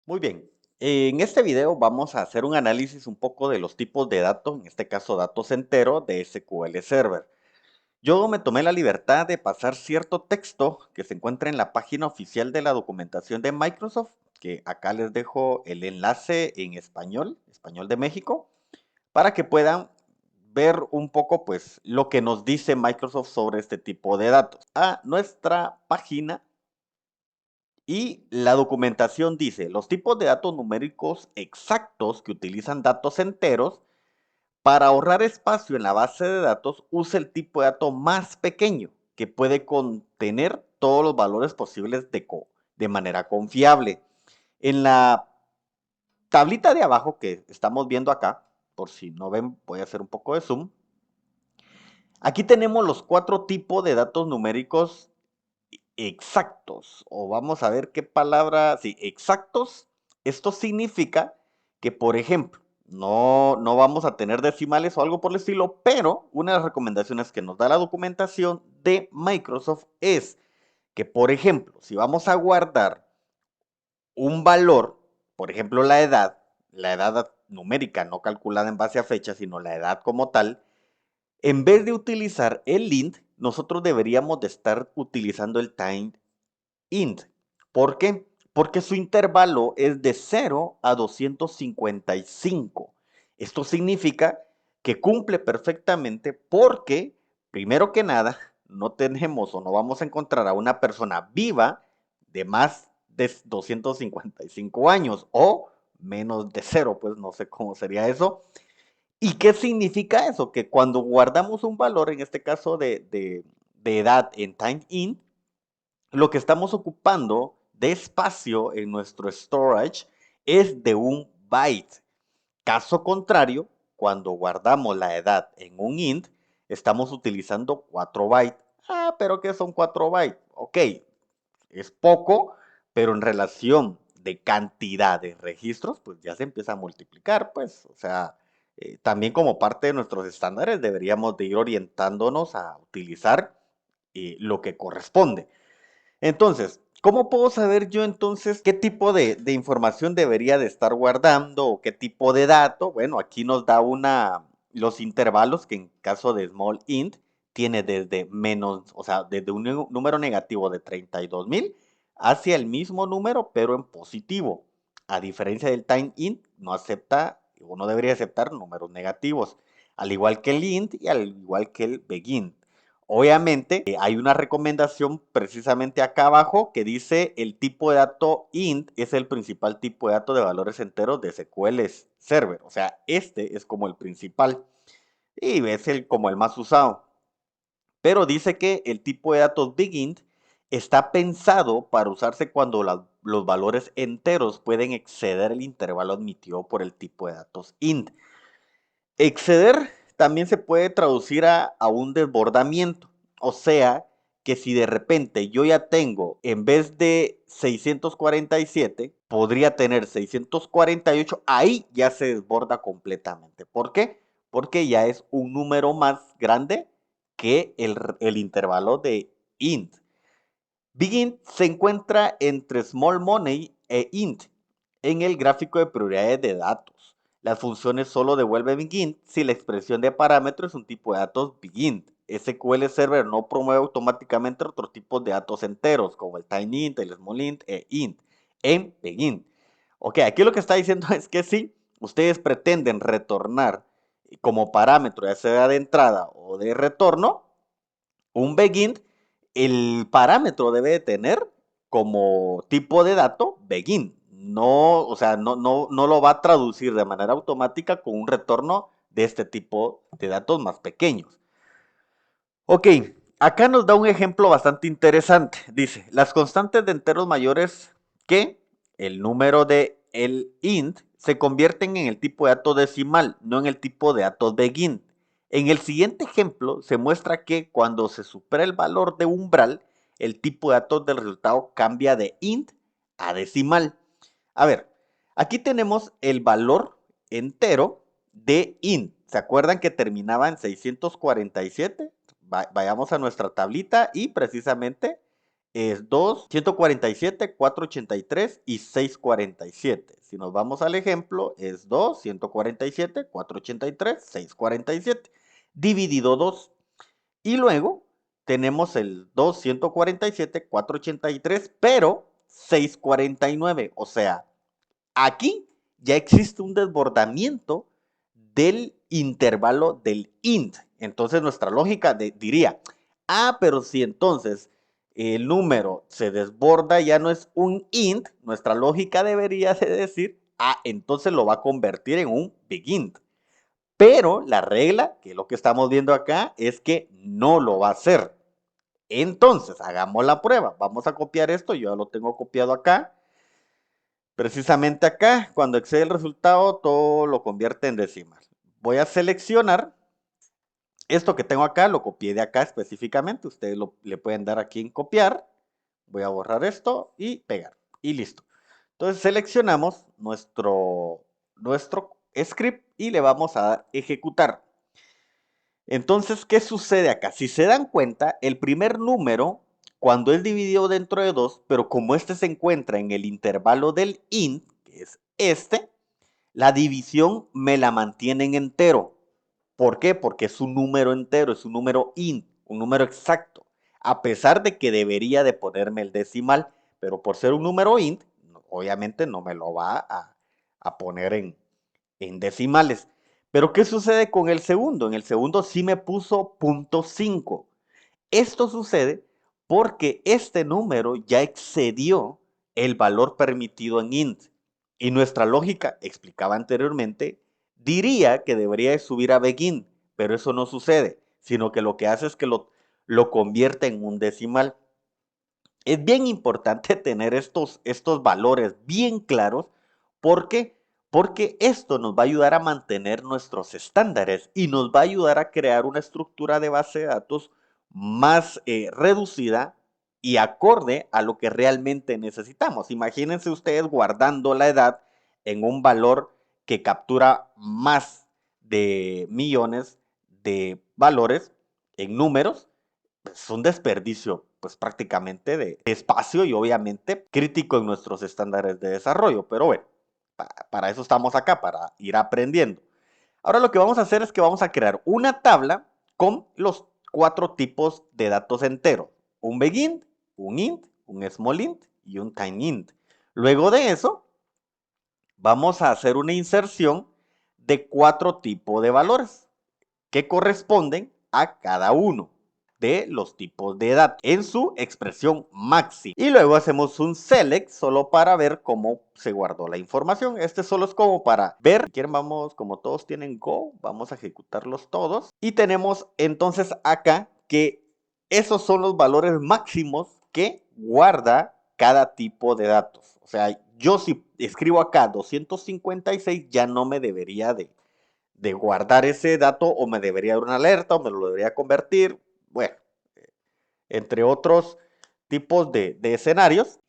Muy bien. En este video vamos a hacer un análisis un poco de los tipos de datos, en este caso datos enteros de SQL Server. Yo me tomé la libertad de pasar cierto texto que se encuentra en la página oficial de la documentación de Microsoft, que acá les dejo el enlace en español, español de México, para que puedan ver un poco pues lo que nos dice Microsoft sobre este tipo de datos. A nuestra página y la documentación dice, los tipos de datos numéricos exactos que utilizan datos enteros, para ahorrar espacio en la base de datos, usa el tipo de dato más pequeño, que puede contener todos los valores posibles de manera confiable. En la tablita de abajo que estamos viendo acá, por si no ven, voy a hacer un poco de zoom. Aquí tenemos los 4 tipos de datos numéricos exactos, o vamos a ver qué palabra, sí, exactos. Esto significa que, por ejemplo, no vamos a tener decimales o algo por el estilo, pero una de las recomendaciones que nos da la documentación de Microsoft es que, por ejemplo, si vamos a guardar un valor, por ejemplo, la edad numérica, no calculada en base a fecha, sino la edad como tal, en vez de utilizar el int, nosotros deberíamos de estar utilizando el time int. ¿Por qué? Porque su intervalo es de 0 a 255. Esto significa que cumple perfectamente porque, primero que nada, no tenemos o no vamos a encontrar a una persona viva de más de 255 años o menos de 0, pues no sé cómo sería eso. ¿Y qué significa eso? Que cuando guardamos un valor, en este caso de edad en time int, lo que estamos ocupando de espacio en nuestro storage es de 1 byte. Caso contrario, cuando guardamos la edad en un int, estamos utilizando 4 bytes. Ah, pero ¿qué son 4 bytes? Ok, es poco, pero en relación de cantidad de registros, pues ya se empieza a multiplicar, pues, o sea, también como parte de nuestros estándares deberíamos de ir orientándonos a utilizar lo que corresponde. Entonces, ¿cómo puedo saber yo entonces qué tipo de información debería de estar guardando o qué tipo de dato? Bueno, aquí nos da los intervalos que en caso de small int tiene desde menos, o sea, desde un número negativo de 32,000 hacia el mismo número, pero en positivo. A diferencia del time int, no acepta o no debería aceptar números negativos, al igual que el int y al igual que el begin. Obviamente, hay una recomendación precisamente acá abajo que dice el tipo de dato int es el principal tipo de dato de valores enteros de SQL Server. O sea, este es como el principal y es como el más usado. Pero dice que el tipo de datos begin está pensado para usarse cuando los valores enteros pueden exceder el intervalo admitido por el tipo de datos int. Exceder también se puede traducir a un desbordamiento. O sea, que si de repente yo ya tengo, en vez de 647, podría tener 648, ahí ya se desborda completamente. ¿Por qué? Porque ya es un número más grande que el intervalo de int. Begin se encuentra entre small money e int en el gráfico de prioridades de datos. Las funciones solo devuelven begin si la expresión de parámetro es un tipo de datos begin. SQL Server no promueve automáticamente otros tipos de datos enteros, como el tiny int, el small int e int, en begin. Ok, aquí lo que está diciendo es que si ustedes pretenden retornar como parámetro, ya sea de entrada o de retorno, un begin, el parámetro debe de tener como tipo de dato begin. No, o sea, no lo va a traducir de manera automática con un retorno de este tipo de datos más pequeños. Ok, acá nos da un ejemplo bastante interesante. Dice, las constantes de enteros mayores que el número de el int se convierten en el tipo de dato decimal, no en el tipo de dato begin. En el siguiente ejemplo se muestra que cuando se supera el valor de umbral, el tipo de datos del resultado cambia de int a decimal. A ver, aquí tenemos el valor entero de int. ¿Se acuerdan que terminaba en 647? Vayamos a nuestra tablita y precisamente es 2, 147, 483 y 647. Si nos vamos al ejemplo, es 2, 147, 483, 647. Dividido 2. Y luego tenemos el 2, 147, 483, pero 649. O sea, aquí ya existe un desbordamiento del intervalo del int. Entonces nuestra lógica diría, pero si entonces el número se desborda, ya no es un int, nuestra lógica debería de decir, entonces lo va a convertir en un big int. Pero la regla, que es lo que estamos viendo acá, es que no lo va a hacer. Entonces, hagamos la prueba. Vamos a copiar esto, yo ya lo tengo copiado acá. Precisamente acá, cuando excede el resultado, todo lo convierte en decimal. Voy a seleccionar esto que tengo acá, lo copié de acá específicamente. Ustedes le pueden dar aquí en copiar. Voy a borrar esto y pegar. Y listo. Entonces seleccionamos nuestro script y le vamos a dar ejecutar. Entonces, ¿qué sucede acá? Si se dan cuenta, el primer número, cuando es dividido dentro de 2, pero como este se encuentra en el intervalo del int, que es este, la división me la mantiene en entero. ¿Por qué? Porque es un número entero, es un número int, un número exacto. A pesar de que debería de ponerme el decimal, pero por ser un número int, obviamente no me lo va a poner en decimales. Pero ¿qué sucede con el segundo? En el segundo sí me puso .5. Esto sucede porque este número ya excedió el valor permitido en int. Y nuestra lógica, explicaba anteriormente, diría que debería de subir a begin, pero eso no sucede, sino que lo que hace es que lo convierte en un decimal. Es bien importante tener estos valores bien claros. ¿Por qué? Porque esto nos va a ayudar a mantener nuestros estándares y nos va a ayudar a crear una estructura de base de datos más reducida y acorde a lo que realmente necesitamos. Imagínense ustedes guardando la edad en un valor que captura más de millones de valores en números. Es un desperdicio, pues prácticamente de espacio y obviamente crítico en nuestros estándares de desarrollo. Pero bueno, para eso estamos acá, para ir aprendiendo. Ahora lo que vamos a hacer es que vamos a crear una tabla con los 4 tipos de datos enteros. Un begin, un int, un small int y un tiny int. Luego de eso, vamos a hacer una inserción de 4 tipos de valores que corresponden a cada uno de los tipos de datos en su expresión máxima. Y luego hacemos un select solo para ver cómo se guardó la información. Este solo es como para ver. Si quieren, vamos, como todos tienen Go, vamos a ejecutarlos todos. Y tenemos entonces acá que esos son los valores máximos que guarda cada tipo de datos. O sea, yo si escribo acá 256 ya no me debería de guardar ese dato o me debería dar una alerta o me lo debería convertir, bueno, entre otros tipos de escenarios.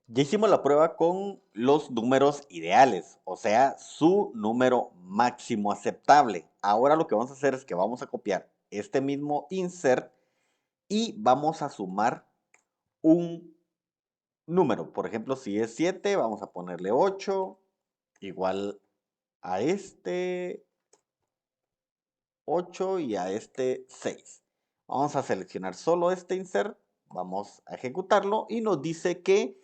Ya hicimos la prueba con los números ideales, o sea, su número máximo aceptable. Ahora lo que vamos a hacer es que vamos a copiar este mismo insert y vamos a sumar un número. Por ejemplo, si es 7, vamos a ponerle 8, igual a este 8 y a este 6. Vamos a seleccionar solo este insert, vamos a ejecutarlo y nos dice que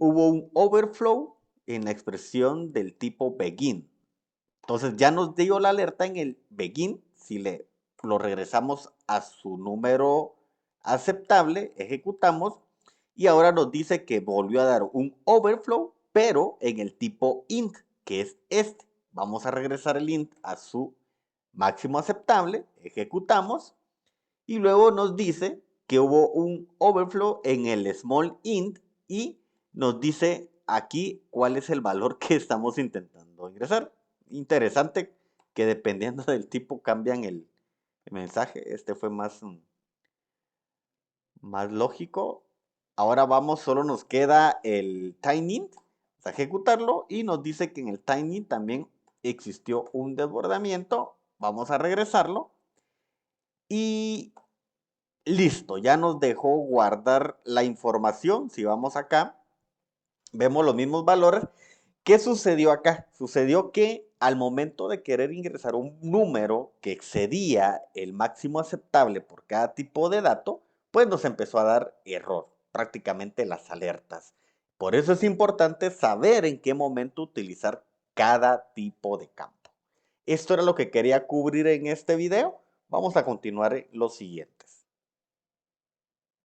hubo un overflow en la expresión del tipo begin. Entonces ya nos dio la alerta en el begin, si lo regresamos a su número aceptable, ejecutamos y ahora nos dice que volvió a dar un overflow, pero en el tipo int, que es este. Vamos a regresar el int a su máximo aceptable, ejecutamos y luego nos dice que hubo un overflow en el small int y nos dice aquí cuál es el valor que estamos intentando ingresar. Interesante que dependiendo del tipo cambian el mensaje. Este fue más lógico. Ahora vamos, solo nos queda el tinyInt, vamos a ejecutarlo y nos dice que en el tinyInt también existió un desbordamiento. Vamos a regresarlo y Listo, ya nos dejó guardar la información. Si vamos acá, vemos los mismos valores. ¿Qué sucedió acá? Sucedió que al momento de querer ingresar un número que excedía el máximo aceptable por cada tipo de dato, pues nos empezó a dar error, prácticamente las alertas. Por eso es importante saber en qué momento utilizar cada tipo de campo. Esto era lo que quería cubrir en este video. Vamos a continuar en los siguientes.